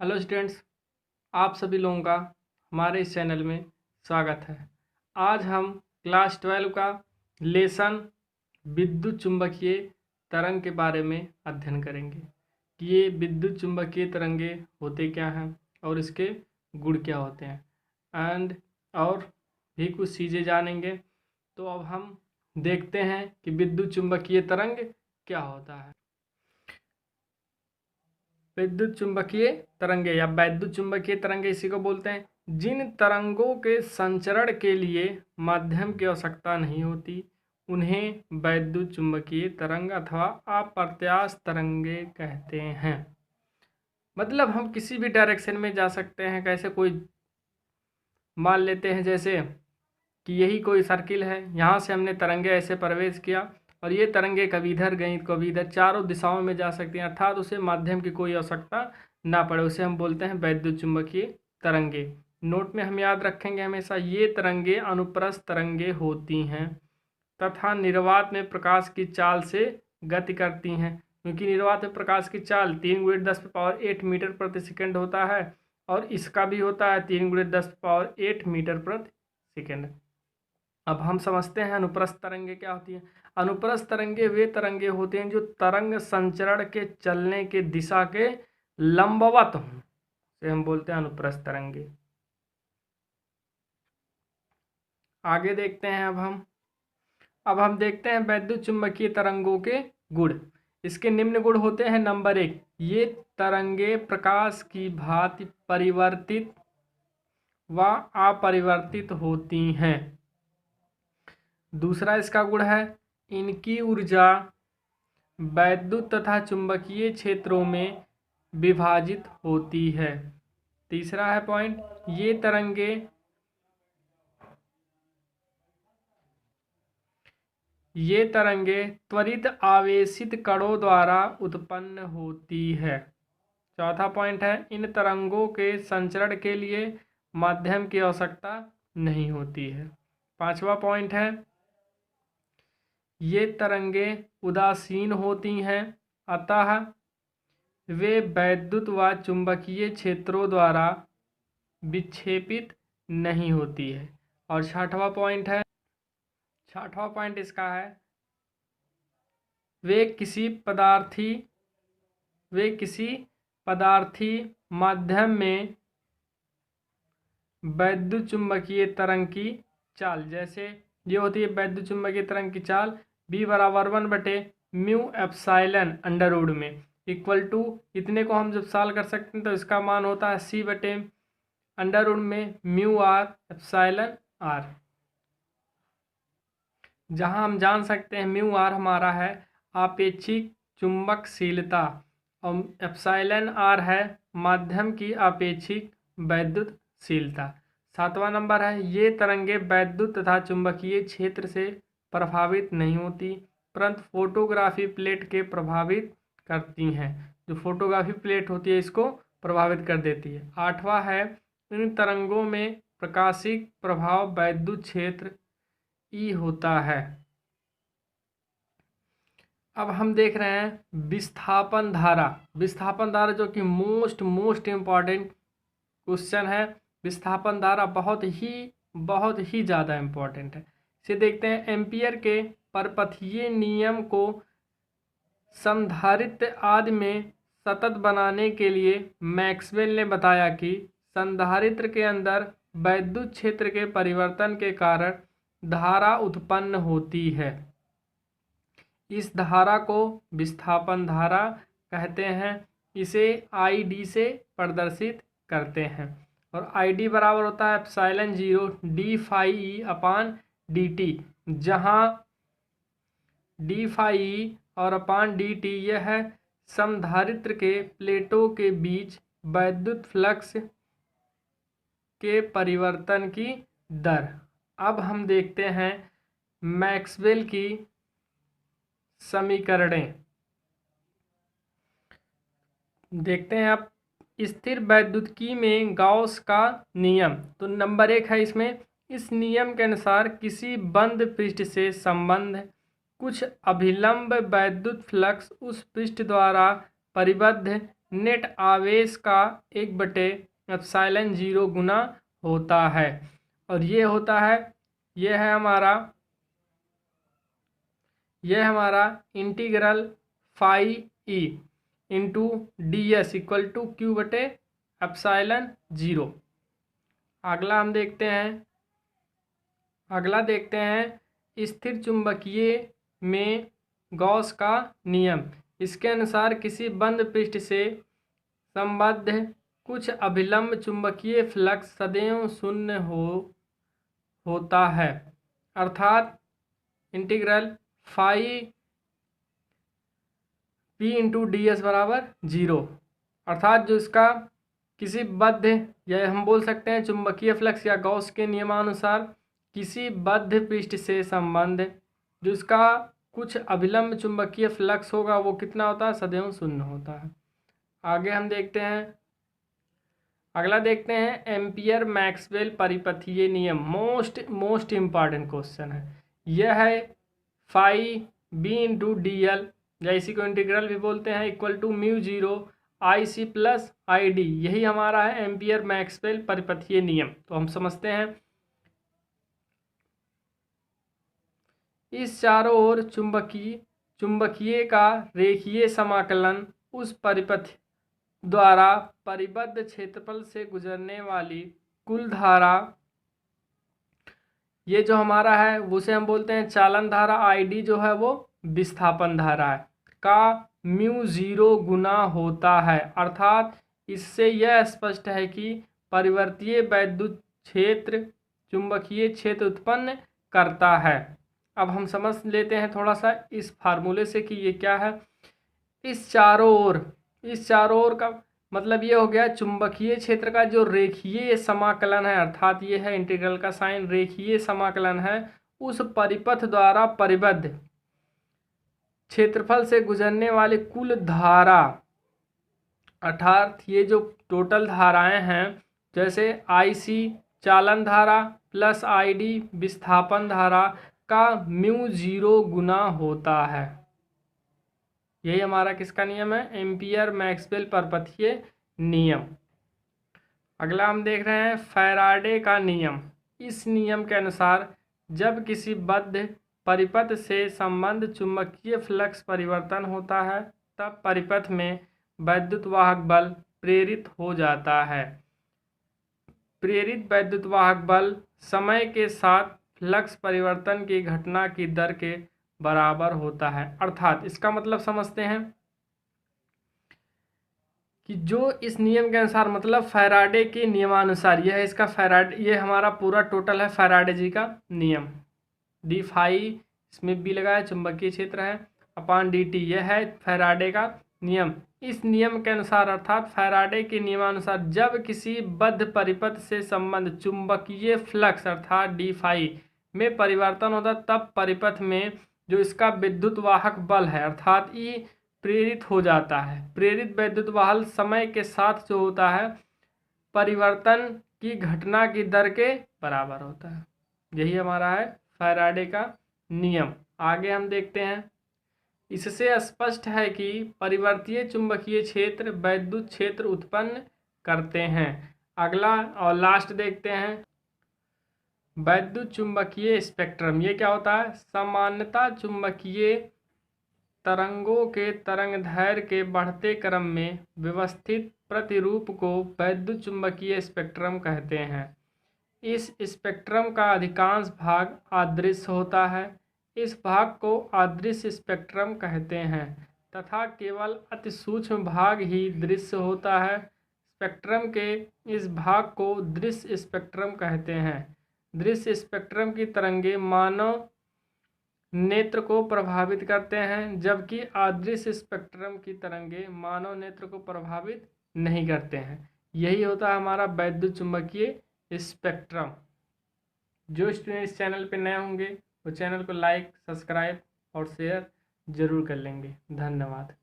Hello students, आप सभी लोगों का हमारे इस चैनल में स्वागत है। आज हम क्लास 12 का लेसन विद्युत चुंबकीय तरंग के बारे में अध्ययन करेंगे कि ये विद्युत चुंबकीय तरंगे होते क्या हैं और इसके गुण क्या होते हैं और भी कुछ चीज़ें जानेंगे। तो अब हम देखते हैं कि विद्युत चुंबकीय तरंग क्या होता है। विद्युत चुंबकीय तरंगे या वैद्युत चुंबकीय तरंगे इसी को बोलते हैं। जिन तरंगों के संचरण के लिए माध्यम की आवश्यकता नहीं होती उन्हें वैद्युत चुंबकीय तरंग अथवा अप्रत्यास्थ तरंगे कहते हैं। मतलब हम किसी भी डायरेक्शन में जा सकते हैं। कैसे, कोई मान लेते हैं जैसे कि यही कोई सर्किल है, यहाँ से हमने तरंगे ऐसे प्रवेश किया और ये तरंगे कभी इधर गई कभी इधर, चारों दिशाओं में जा सकती हैं, अर्थात उसे माध्यम की कोई आवश्यकता ना पड़े। उसे हम बोलते हैं वैद्युत चुंबकीय तरंगे। नोट में हम याद रखेंगे हमेशा, ये तरंगे अनुप्रस्थ तरंगे होती हैं तथा निर्वात में प्रकाश की चाल से गति करती हैं। क्योंकि निर्वात में प्रकाश की चाल 3×10⁸ मीटर प्रति सेकंड होता है और इसका भी होता है 3×10⁸ मीटर प्रति सेकंड। अब हम समझते हैं अनुप्रस्थ तरंगे क्या होती हैं। अनुप्रस्थ तरंगे वे तरंगे होते हैं जो तरंग संचरण के चलने के दिशा के लंबवत हों, से हम बोलते हैं अनुप्रस्थ तरंगे। आगे देखते हैं। अब हम देखते हैं वैद्युत चुंबकीय तरंगों के गुण। इसके निम्न गुण होते हैं। नंबर 1, ये तरंगे प्रकाश की भांति परिवर्तित व अपरिवर्तित होती हैं। दूसरा इसका गुण है, इनकी ऊर्जा वैद्युत तथा चुंबकीय क्षेत्रों में विभाजित होती है। तीसरा है पॉइंट, ये तरंगे त्वरित आवेशित कणों द्वारा उत्पन्न होती है। चौथा पॉइंट है, इन तरंगों के संचरण के लिए माध्यम की आवश्यकता नहीं होती है। पांचवा पॉइंट है, ये तरंगे उदासीन होती हैं, अतः वे वैद्युत व चुंबकीय क्षेत्रों द्वारा विक्षेपित नहीं होती है। और छठवां पॉइंट इसका है, वे किसी पदार्थी माध्यम में वैद्युत चुंबकीय तरंग की चाल, जैसे ये होती है वैद्युत चुंबकीय तरंग की चाल, B = 1/μ में इक्वल टू, इतने को हम जब सॉल्व कर सकते हैं तो इसका मान होता है C/√μr∈r, जहां हम जान सकते हैं μr हमारा है आपेक्षिक चुंबकशीलता और εr है माध्यम की आपेक्षिक वैद्युतशीलता। 7वां नंबर है, ये तरंगे वैद्युत तथा चुंबकीय क्षेत्र से प्रभावित नहीं होती परंतु फोटोग्राफी प्लेट के प्रभावित करती हैं। जो फोटोग्राफी प्लेट होती है इसको प्रभावित कर देती है। 8वां है, इन तरंगों में प्रकाशिक प्रभाव वैद्युत क्षेत्र ई होता है। अब हम देख रहे हैं विस्थापन धारा जो कि मोस्ट इम्पॉर्टेंट क्वेश्चन है। विस्थापन धारा बहुत ही ज़्यादा इम्पॉर्टेंट है। इसे देखते हैं। एम्पियर के परपथीय नियम को संधारित्र आदि में सतत बनाने के लिए मैक्सवेल ने बताया कि संधारित्र के अंदर वैद्युत क्षेत्र के परिवर्तन के कारण धारा उत्पन्न होती है। इस धारा को विस्थापन धारा कहते हैं। इसे ID से प्रदर्शित करते हैं और ID बराबर होता है ε0 d∅e/dt, जहाँ d∅e और /dt यह है समधारित्र के प्लेटों के बीच वैद्युत फ्लक्स के परिवर्तन की दर। अब हम देखते हैं मैक्सवेल की समीकरणें। देखते हैं आप, स्थिर वैद्युतिकी में गाउस का नियम। तो नंबर 1 है इसमें, इस नियम के अनुसार किसी बंद पृष्ठ से संबंध कुछ अभिलंब वैद्युत फ्लक्स उस पृष्ठ द्वारा परिबद्ध नेट आवेश का 1/ε0 गुना होता है। और ये होता है, ये है हमारा integral phi E into D S equal to Q/ε0। अगला देखते हैं स्थिर चुंबकीय में गॉस का नियम। इसके अनुसार किसी बंद पृष्ठ से संबद्ध कुछ अभिलंब चुंबकीय फ्लक्स सदैव शून्य होता है, अर्थात integral phi P into D S बराबर 0। अर्थात जो इसका किसी बद्ध, या हम बोल सकते हैं चुंबकीय फ्लक्स या गॉस के नियमानुसार किसी बद्ध पृष्ठ से संबंध जो इसका कुछ अभिलंब चुंबकीय फ्लक्स होगा वो कितना होता है, सदैव शून्य होता है। आगे हम देखते हैं, अगला देखते हैं एम्पियर मैक्सवेल परिपथीय नियम। मोस्ट इम्पॉर्टेंट क्वेश्चन है यह है। Phi B into D L, या इसी को इंटीग्रल भी बोलते हैं, equal to μ0 IC plus ID, यही हमारा है एम्पियर मैक्सवेल परिपथीय नियम। तो हम समझते हैं, इस चारों ओर चुंबकीय का रेखीय समाकलन उस परिपथ द्वारा परिबद्ध क्षेत्रफल से गुजरने वाली कुल धारा, ये जो हमारा है उसे हम बोलते हैं चालन धारा। ID जो है वो विस्थापन धारा है, का μ0 गुना होता है। अर्थात इससे यह स्पष्ट है कि परिवर्तीय वैद्युत क्षेत्र चुंबकीय क्षेत्र उत्पन्न करता है। अब हम समझ लेते हैं थोड़ा सा इस फार्मूले से कि ये क्या है। इस चारों ओर का मतलब ये हो गया चुंबकीय क्षेत्र का जो रेखीय समाकलन है, अर्थात ये है इंटीग्रल का साइन, रेखीय समाकलन है उस परिपथ द्वारा परिबद्ध क्षेत्रफल से गुजरने वाली कुल धारा, अर्थात ये जो टोटल धाराएं हैं, जैसे IC चालन धारा प्लस ID विस्थापन धारा का μ0 गुना होता है। यही हमारा किसका नियम है, एम्पियर मैक्सवेल परिपथीय नियम। अगला हम देख रहे हैं फैराडे का नियम। इस नियम के अनुसार जब किसी बद्ध परिपथ से संबंध चुंबकीय फ्लक्स परिवर्तन होता है तब परिपथ में वैद्युत वाहक बल प्रेरित हो जाता है। प्रेरित वैद्युत वाहक बल समय के साथ फ्लक्स परिवर्तन की घटना की दर के बराबर होता है। अर्थात इसका मतलब समझते हैं कि जो इस नियम के अनुसार, मतलब फैराडे के नियमानुसार, यह है इसका फैराडे, ये हमारा पूरा टोटल है फैराडे जी का नियम। डी फाई इसमें भी लगा है, चुंबकीय क्षेत्र है, अपान dt, यह है फैराडे का नियम। इस नियम के अनुसार, अर्थात फैराडे के नियमानुसार, जब किसी बद्ध परिपथ से संबंध चुंबकीय फ्लक्स अर्थात डी फाई में परिवर्तन होता तब परिपथ में जो इसका विद्युत वाहक बल है अर्थात E प्रेरित हो जाता है। प्रेरित वैद्युत वाहक समय के साथ जो होता है परिवर्तन की घटना की दर के बराबर होता है। यही हमारा है फैराडे का नियम। आगे हम देखते हैं, इससे स्पष्ट है कि परिवर्तीय चुंबकीय क्षेत्र वैद्युत क्षेत्र उत्पन्न करते हैं। अगला और लास्ट देखते हैं वैद्युत चुंबकीय स्पेक्ट्रम। ये क्या होता है, सामान्यतः चुंबकीय तरंगों के तरंगदैर्घ्य के बढ़ते क्रम में व्यवस्थित प्रतिरूप को वैद्युत चुंबकीय स्पेक्ट्रम कहते हैं। इस स्पेक्ट्रम का अधिकांश भाग अदृश्य होता है। इस भाग को अदृश्य स्पेक्ट्रम कहते हैं तथा केवल अति सूक्ष्म भाग ही दृश्य होता है। स्पेक्ट्रम के इस भाग को दृश्य स्पेक्ट्रम कहते हैं। दृश्य स्पेक्ट्रम की तरंगें मानव नेत्र को प्रभावित करते हैं, जबकि अदृश्य स्पेक्ट्रम की तरंगें मानव नेत्र को प्रभावित नहीं करते हैं। यही होता है हमारा वैद्युत चुंबकीय स्पेक्ट्रम। जो स्टूडेंट इस चैनल पे नए होंगे वो चैनल को लाइक, सब्सक्राइब और शेयर जरूर कर लेंगे। धन्यवाद।